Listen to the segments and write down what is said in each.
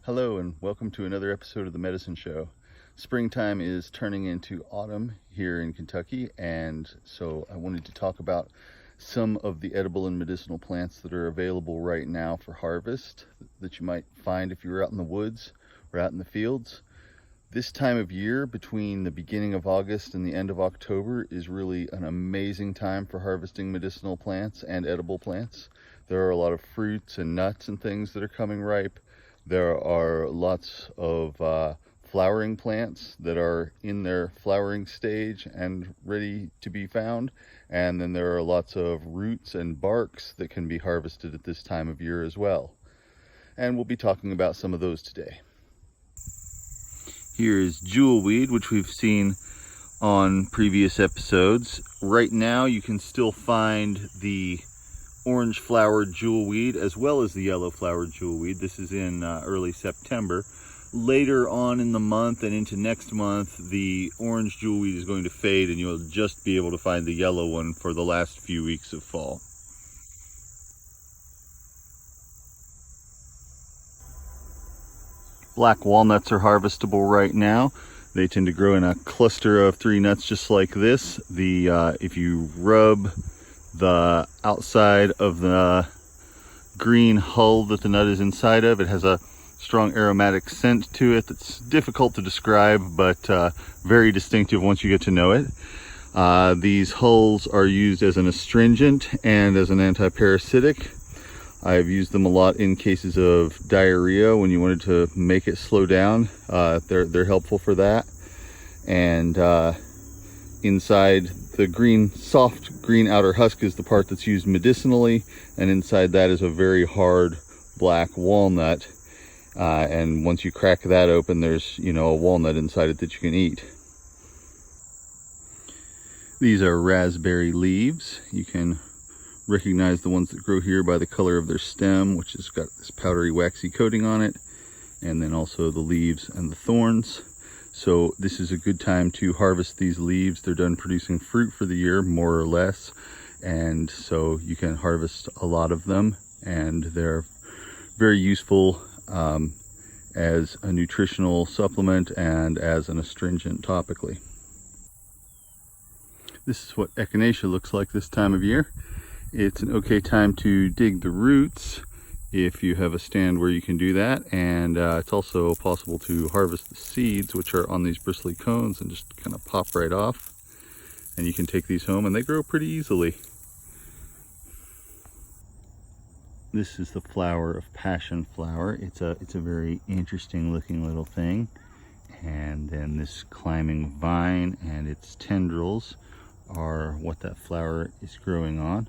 Hello and welcome to another episode of the Medicine Show. Springtime is turning into autumn here in Kentucky, and so I wanted to talk about some of the edible and medicinal plants that are available right now for harvest that you might find if you're out in the woods or out in the fields. This time of year, between the beginning of August and the end of October, is really an amazing time for harvesting medicinal plants and edible plants. There are a lot of fruits and nuts and things that are coming ripe. There are lots of flowering plants that are in their flowering stage and ready to be found. And then there are lots of roots and barks that can be harvested at this time of year as well. And we'll be talking about some of those today. Here is jewelweed, which we've seen on previous episodes. Right now you can still find the orange flowered jewelweed as well as the yellow flowered jewelweed. This is in early September. Later on in the month and into next month, the orange jewelweed is going to fade and you'll just be able to find the yellow one for the last few weeks of fall. Black walnuts are harvestable right now. They tend to grow in a cluster of 3 nuts just like this. If you rub the outside of the green hull that the nut is inside of, it has a strong aromatic scent to it that's difficult to describe, but very distinctive once you get to know it. These hulls are used as an astringent and as an antiparasitic. I've used them a lot in cases of diarrhea when you wanted to make it slow down. They're helpful for that. And inside the soft green outer husk is the part that's used medicinally, and inside that is a very hard black walnut. And once you crack that open, there's a walnut inside it that you can eat. These are raspberry leaves. You can recognize the ones that grow here by the color of their stem, which has got this powdery waxy coating on it, and then also the leaves and the thorns. So this is a good time to harvest these leaves. They're done producing fruit for the year, more or less, and so you can harvest a lot of them, and they're very useful as a nutritional supplement and as an astringent topically. This is what echinacea looks like this time of year. It's an okay time to dig the roots if you have a stand where you can do that, and it's also possible to harvest the seeds, which are on these bristly cones, and just kind of pop right off, and you can take these home and they grow pretty easily. This is the flower of passion flower. It's a very interesting looking little thing, and then this climbing vine and its tendrils are what that flower is growing on.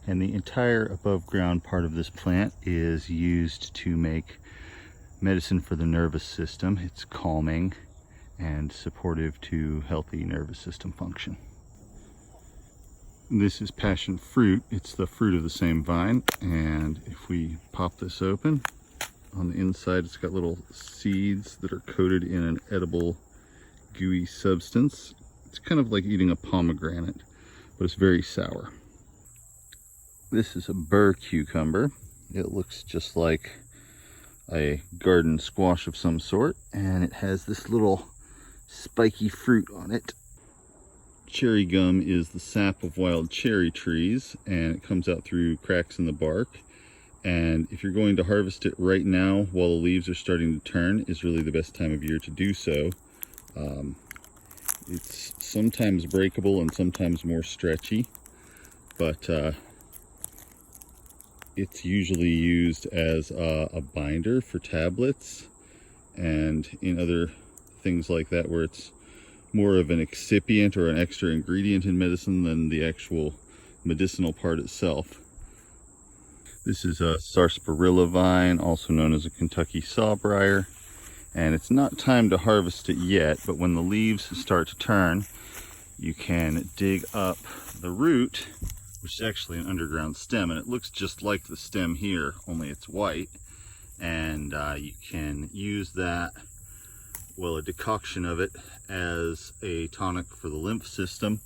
And the entire above ground part of this plant is used to make medicine for the nervous system. It's calming and supportive to healthy nervous system function. This is passion fruit. It's the fruit of the same vine, and if we pop this open, on the inside it's got little seeds that are coated in an edible gooey substance. It's kind of like eating a pomegranate, but it's very sour. This is a burr cucumber. It looks just like a garden squash of some sort, and it has this little spiky fruit on it. Cherry gum is the sap of wild cherry trees, and it comes out through cracks in the bark. And if you're going to harvest it right now while the leaves are starting to turn, is really the best time of year to do so. It's sometimes breakable and sometimes more stretchy, but it's usually used as a binder for tablets and in other things like that, where it's more of an excipient or an extra ingredient in medicine than the actual medicinal part itself. This is a sarsaparilla vine, also known as a Kentucky sawbriar, and it's not time to harvest it yet, but when the leaves start to turn, you can dig up the root, which is actually an underground stem, and it looks just like the stem here, only it's white, and you can use that, well, a decoction of it, as a tonic for the lymph system,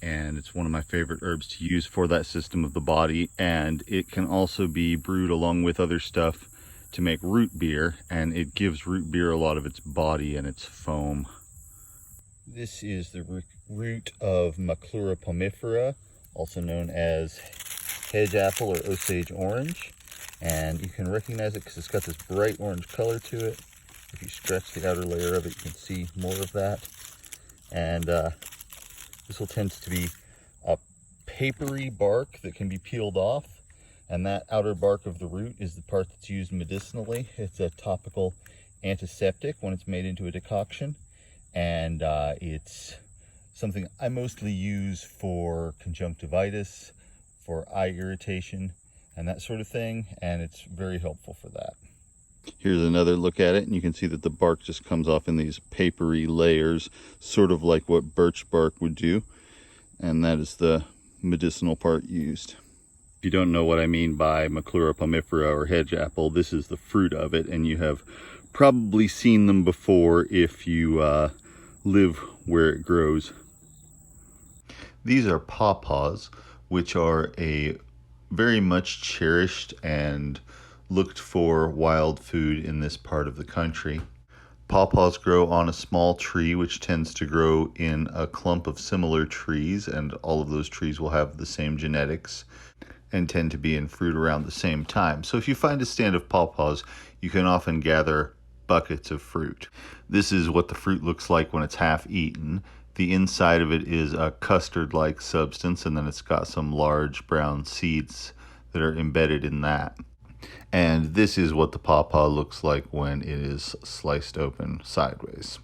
and it's one of my favorite herbs to use for that system of the body. And it can also be brewed along with other stuff to make root beer, and it gives root beer a lot of its body and its foam. This is the root of Maclura pomifera, also known as hedge apple or Osage orange. And you can recognize it because it's got this bright orange color to it. If you stretch the outer layer of it, you can see more of that. And this will tend to be a papery bark that can be peeled off. And that outer bark of the root is the part that's used medicinally. It's a topical antiseptic when it's made into a decoction. And it's something I mostly use for conjunctivitis, for eye irritation, and that sort of thing. And it's very helpful for that. Here's another look at it, and you can see that the bark just comes off in these papery layers, sort of like what birch bark would do. And that is the medicinal part used. If you don't know what I mean by Maclura pomifera or hedge apple, this is the fruit of it, and you have probably seen them before if you live where it grows. These are pawpaws, which are a very much cherished and looked for wild food in this part of the country. Pawpaws grow on a small tree, which tends to grow in a clump of similar trees, and all of those trees will have the same genetics and tend to be in fruit around the same time. So if you find a stand of pawpaws, you can often gather buckets of fruit. This is what the fruit looks like when it's half eaten. The inside of it is a custard-like substance, and then it's got some large brown seeds that are embedded in that. And this is what the pawpaw looks like when it is sliced open sideways.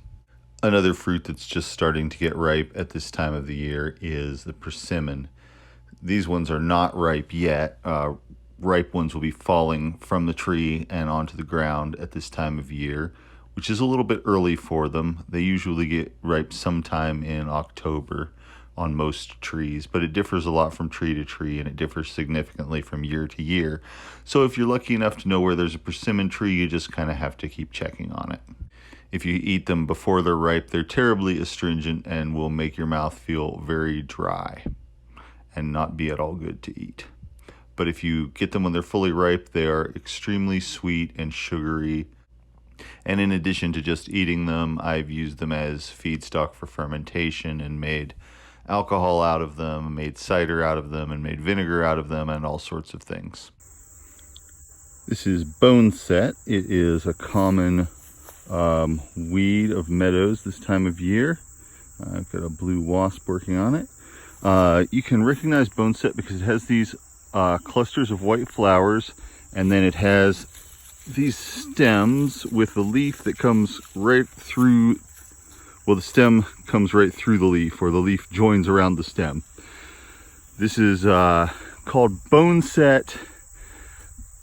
Another fruit that's just starting to get ripe at this time of the year is the persimmon. These ones are not ripe yet. Ripe ones will be falling from the tree and onto the ground at this time of year, which is a little bit early for them. They usually get ripe sometime in October on most trees, but it differs a lot from tree to tree, and it differs significantly from year to year. So if you're lucky enough to know where there's a persimmon tree, you just kind of have to keep checking on it. If you eat them before they're ripe, they're terribly astringent and will make your mouth feel very dry and not be at all good to eat. But if you get them when they're fully ripe, they are extremely sweet and sugary. And in addition to just eating them, I've used them as feedstock for fermentation and made alcohol out of them, made cider out of them, and made vinegar out of them, and all sorts of things. This is Boneset. It is a common weed of meadows this time of year. I've got a blue wasp working on it. You can recognize Boneset because it has these clusters of white flowers, and then it has these stems with a leaf that comes right through. Well, the stem comes right through the leaf, or the leaf joins around the stem. This is called Boneset,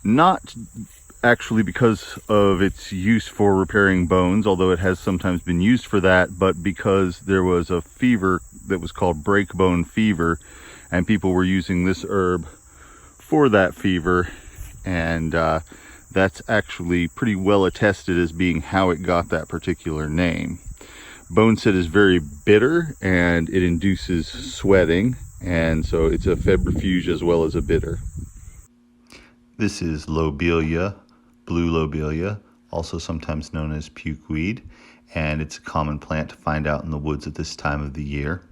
not actually because of its use for repairing bones, although it has sometimes been used for that, but because there was a fever that was called breakbone fever, and people were using this herb for that fever, and that's actually pretty well attested as being how it got that particular name. Boneset is very bitter, and it induces sweating, and so it's a febrifuge as well as a bitter. This is Lobelia, blue lobelia, also sometimes known as pukeweed, and it's a common plant to find out in the woods at this time of the year.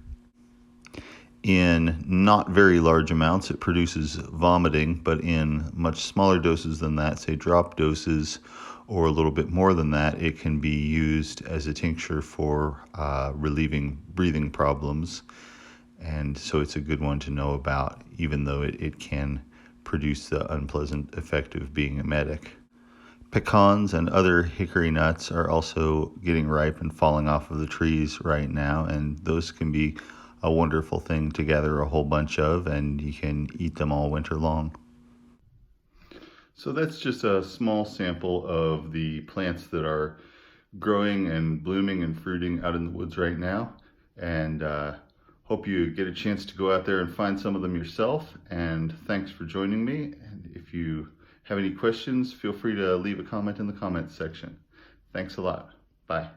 In not very large amounts, it produces vomiting, but in much smaller doses than that, say drop doses, or a little bit more than that, it can be used as a tincture for relieving breathing problems. And so it's a good one to know about, even though it can produce the unpleasant effect of being emetic. Pecans and other hickory nuts are also getting ripe and falling off of the trees right now, and those can be a wonderful thing to gather a whole bunch of, and you can eat them all winter long. So that's just a small sample of the plants that are growing and blooming and fruiting out in the woods right now, and hope you get a chance to go out there and find some of them yourself. And thanks for joining me. And if you have any questions, feel free to leave a comment in the comments section. Thanks a lot. Bye.